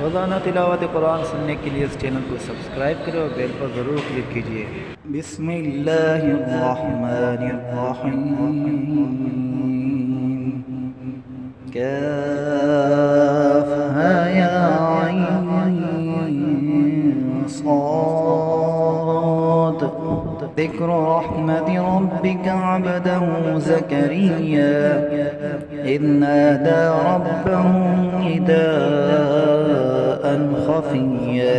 रोज़ाना तिलावत कुरान सुनने के लिए इस चैनल को सब्सक्राइब करें और बेल पर ज़रूर क्लिक कीजिए। बिस्मिल्लाहिर्रहमानिर्रहीम। काफ हा या ऐन साद। ज़िक्र रहमति रब्बिका अब्दहू ज़करिया इज़ नादा रब्बहू निदाअन खफ़िय्या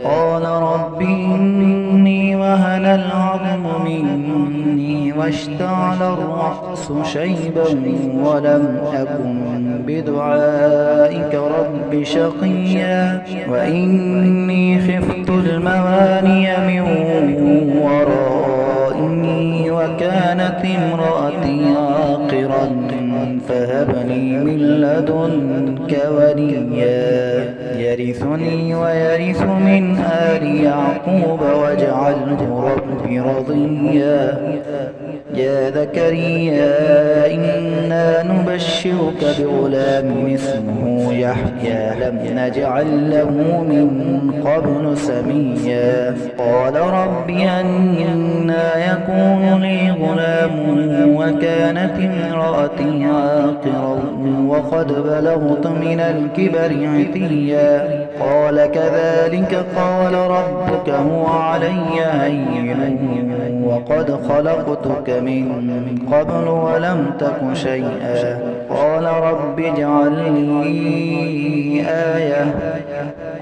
क़ाल रब्बि इन्नी वहना अल-'अज़्मु मिन्नी वश्तअला ar-रअसु शैबन वलम अकुन बिदुआइका रब्बि शक़िय्या व इन्नी ख़िफ़्तु al-मवालिय मिन वराई وكانت امرأتي عاقرا فهب لي من لدنك وليا يرثني ويرث من آل يعقوب واجعله رب رضيا يا زكريا إنا نبشرك بغلام اسمه يحيى لم نجعل له من قبل سميا قال رب أنى يكون لي غلام وكانت امرأتي عاقرا وقد بلغت من الكبر عتيا قال كذلك قال ربك هو علي هين وقد خلقتك من قبل ولم تك شيئا قال رب اجعل لي آية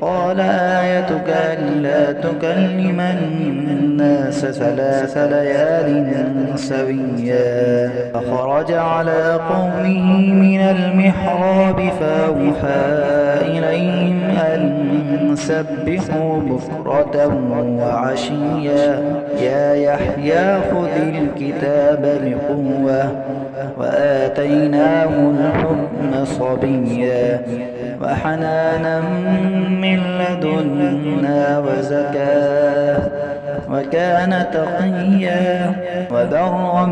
قال آيتك ألا تكلم الناس 3 ليال سويا فخرج على قومه من المحراب فأوحى إليهم أن سبحوا بكرة وعشيا يا يحيى خذ الكتاب بقوة وآتيناه الحكم صبيا وحنانا من لدنا وزكاة وكان تقيا وبرا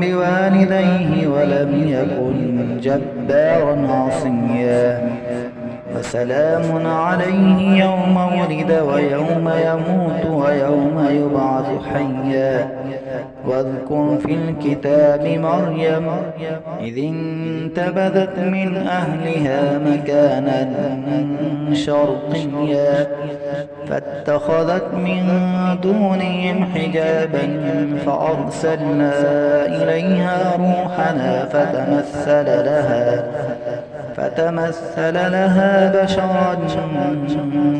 بوالديه ولم يكن جبارا عصيا وسلام عليه يوم ولد ويوم يموت ويوم يبعث حيا واذكر في الكتاب مريم إذ انتبذت من أهلها مكانا شرقيا فاتخذت من دونهم حجابا فأرسلنا إليها روحنا فتمثل لها بشرا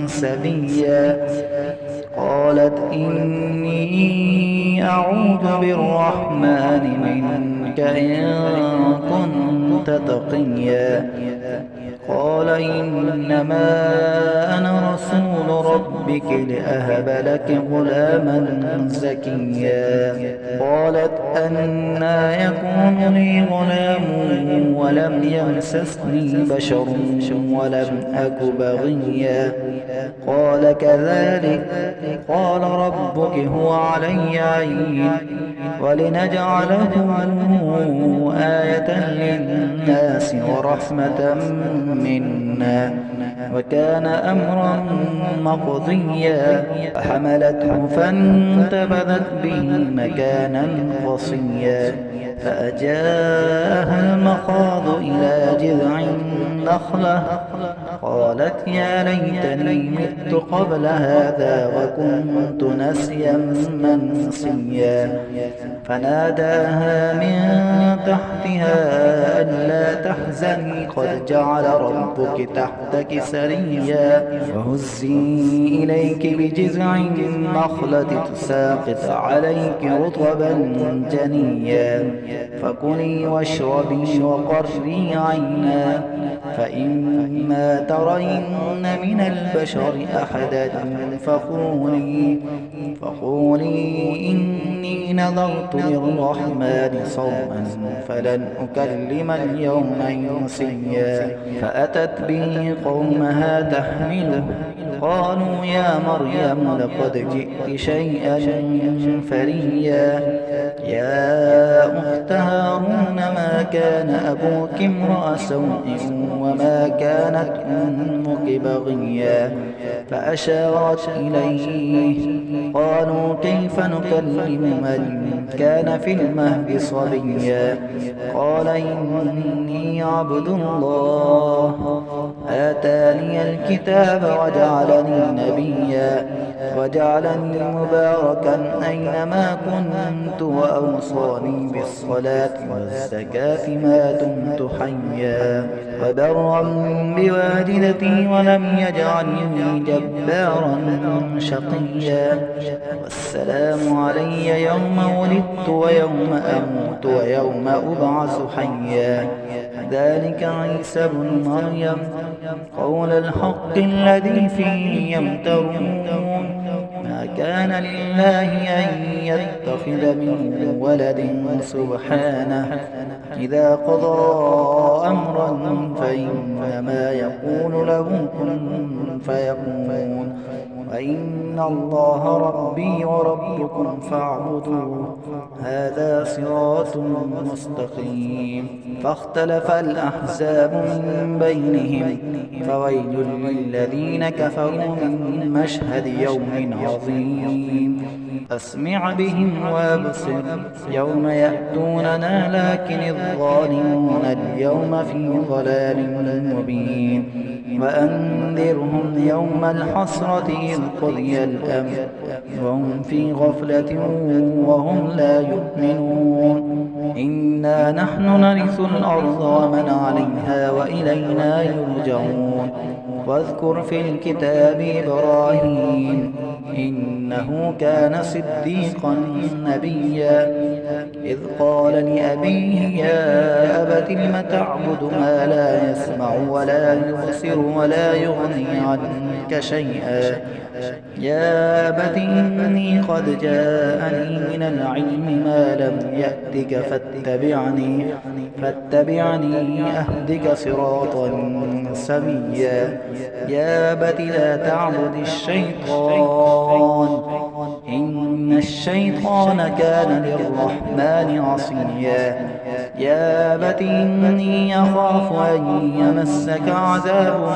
سويا قالت إني أعوذ بالرحمن منك إن كنت تقيا قال إنما أنا رسول ربك لأهب لك غلاما زكيا قالت أنى يكون لي غلام ولم يمسسني بشر ولم أك بغيا قال كذلك قال ربك هو علي هين ولنجعله آية للناس ورحمة منا وكان أمرا مقضيا فحملته فانتبذت به مكانا قصيا فأجاءها المخاض إلى جذع النخلة قالت يا ليتني مت قبل هذا وكنت نسيا منسيا فناداها من تحتها ألا تحزني قد جعل ربك تحتك سريا وهزي إليك بجذع النخلة تساقط عليك رطبا جنيا فكلي واشربي وقري عينا فإما ترين من البشر أحدا فقولي إني نذرت للرحمن صوما فلن أكلم اليوم إنسيا فأتت به قومها تحمله قالوا يا مريم لقد جئت شيئا فريا يا أخت هارون ما كان أبوك امرأ سوء وما كانت أمك بغيا فأشارت إليه. قالوا كيف نكلم من كان في المهد صبيا قال إني عبد الله آتاني الكتاب وجعلني نبيا وجعلني مباركا أينما كنت وأوصاني بالصلاة والزكاة ما دمت حيا وبرا بوالدتي ولم يجعلني جبارا شقيا والسلام علي يوم ولدت ويوم أموت ويوم أبعث حيا ذلك عيسى بن مريم قول الحق الذي فيه يمترون ما كان لله أن يتخذ من ولد سبحانه إذا قضى أمرا فإنما يقول له كن فيكون وإن الله ربي وربكم فاعبدوه هذا صراط مستقيم. فاختلف الأحزاب من بينهم فويل للذين كفروا من مشهد يوم عظيم أسمع بهم وابصر يوم يأتوننا لكن الظالمون اليوم في ضلال مبين وأنذرهم يوم الحسرة إذ قضي الأمر وهم في غفلة وهم لا يؤمنون إنا نحن نرث الأرض ومن عليها وإلينا يرجعون واذكر في الكتاب إبراهيم إنه كان صديقا نبيا إذ قال لأبيه يا أبت لم تعبد ما لا يسمع ولا يبصر ولا يغني عنك شيئا يا أبت إني قد جاءني من العلم ما لم يأتك فاتبعني أهدك صراطا سويا يا أبت لا تعبد الشيطان إن الشيطان كان للرحمن عصيا يا أبت إني أخاف أن يمسك عذاب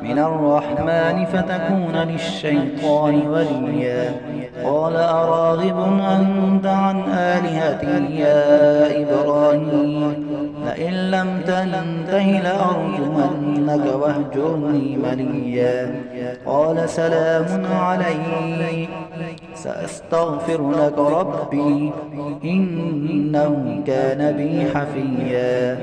من الرحمن فتكون للشيطان وليا قال أراغب أنت عن آلهتي يا إبراهيم لئن لم تنته لأرجمنك واهجرني مليا قال سلام عليك سأستغفر لك ربي إنه كان بي حفيا.